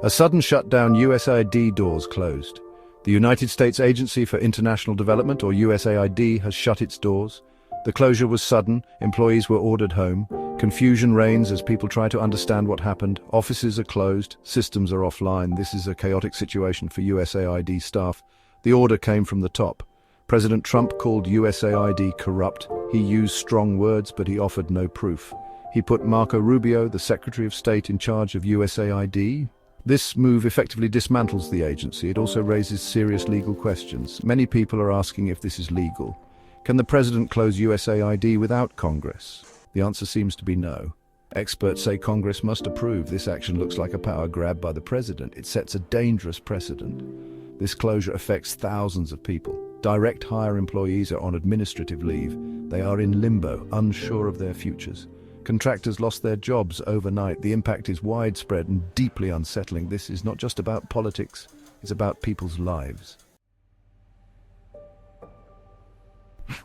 A sudden shutdown, USAID doors closed. The United States Agency for International Development, or USAID, has shut its doors. The closure was sudden, employees were ordered home. Confusion reigns as people try to understand what happened. Offices are closed, systems are offline. This is a chaotic situation for USAID staff. The order came from the top. President Trump called USAID corrupt. He used strong words, but he offered no proof. He put Marco Rubio, the Secretary of State, in charge of USAID. This move effectively dismantles the agency. It also raises serious legal questions. Many people are asking if this is legal. Can the president close USAID without Congress? The answer seems to be no. Experts say Congress must approve. This action looks like a power grab by the president. It sets a dangerous precedent. This closure affects thousands of people. Direct hire employees are on administrative leave. They are in limbo, unsure of their futures. Contractors lost their jobs overnight. The impact is widespread and deeply unsettling. This is not just about politics, it's about people's lives.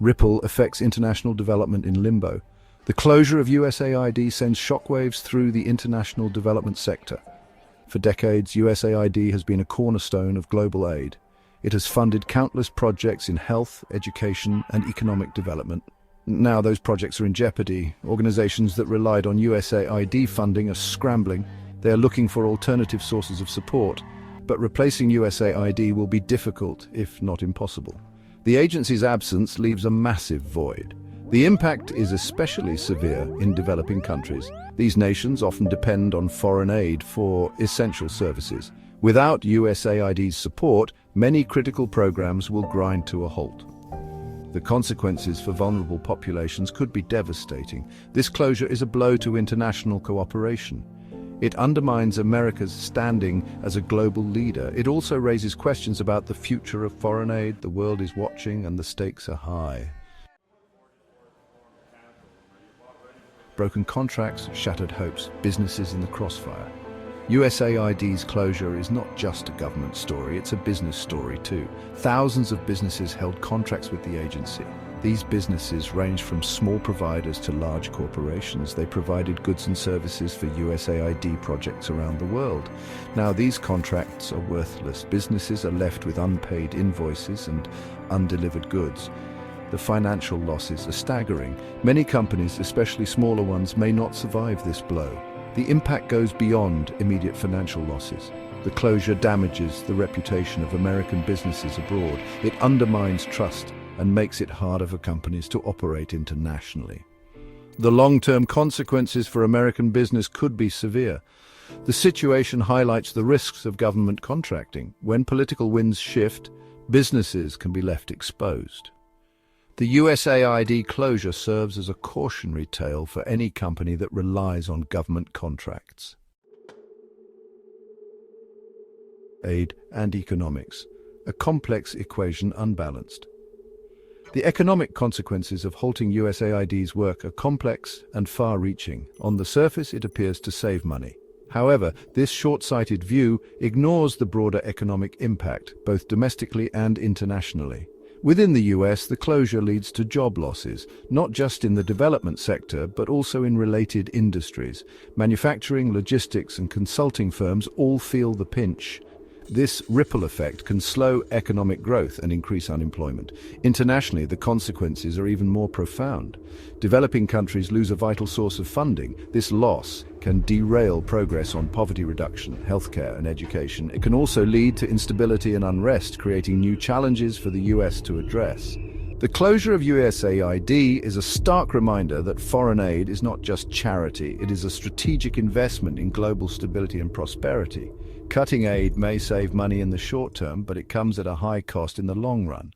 Ripple affects international development in limbo. The closure of USAID sends shockwaves through the international development sector. For decades, USAID has been a cornerstone of global aid. It has funded countless projects in health, education, and economic development. Now those projects are in jeopardy. Organizations that relied on USAID funding are scrambling. They are looking for alternative sources of support. But replacing USAID will be difficult, if not impossible. The agency's absence leaves a massive void. The impact is especially severe in developing countries. These nations often depend on foreign aid for essential services. Without USAID's support, many critical programs will grind to a halt. The consequences for vulnerable populations could be devastating. This closure is a blow to international cooperation. It undermines America's standing as a global leader. It also raises questions about the future of foreign aid. The world is watching and the stakes are high. Broken contracts, shattered hopes, businesses in the crossfire. USAID's closure is not just a government story, it's a business story too. Thousands of businesses held contracts with the agency. These businesses range from small providers to large corporations. They provided goods and services for USAID projects around the world. Now these contracts are worthless. Businesses are left with unpaid invoices and undelivered goods. The financial losses are staggering. Many companies, especially smaller ones, may not survive this blow. The impact goes beyond immediate financial losses. The closure damages the reputation of American businesses abroad. It undermines trust and makes it harder for companies to operate internationally. The long-term consequences for American business could be severe. The situation highlights the risks of government contracting. When political winds shift, businesses can be left exposed. The USAID closure serves as a cautionary tale for any company that relies on government contracts. Aid and economics, a complex equation unbalanced. The economic consequences of halting USAID's work are complex and far-reaching. On the surface, it appears to save money. However, this short-sighted view ignores the broader economic impact, both domestically and internationally. Within the US, the closure leads to job losses, not just in the development sector, but also in related industries. Manufacturing, logistics, and consulting firms all feel the pinch. This ripple effect can slow economic growth and increase unemployment. Internationally, the consequences are even more profound. Developing countries lose a vital source of funding. This loss can derail progress on poverty reduction, healthcare, and education. It can also lead to instability and unrest, creating new challenges for the US to address. The closure of USAID is a stark reminder that foreign aid is not just charity, it is a strategic investment in global stability and prosperity. Cutting aid may save money in the short term, but it comes at a high cost in the long run.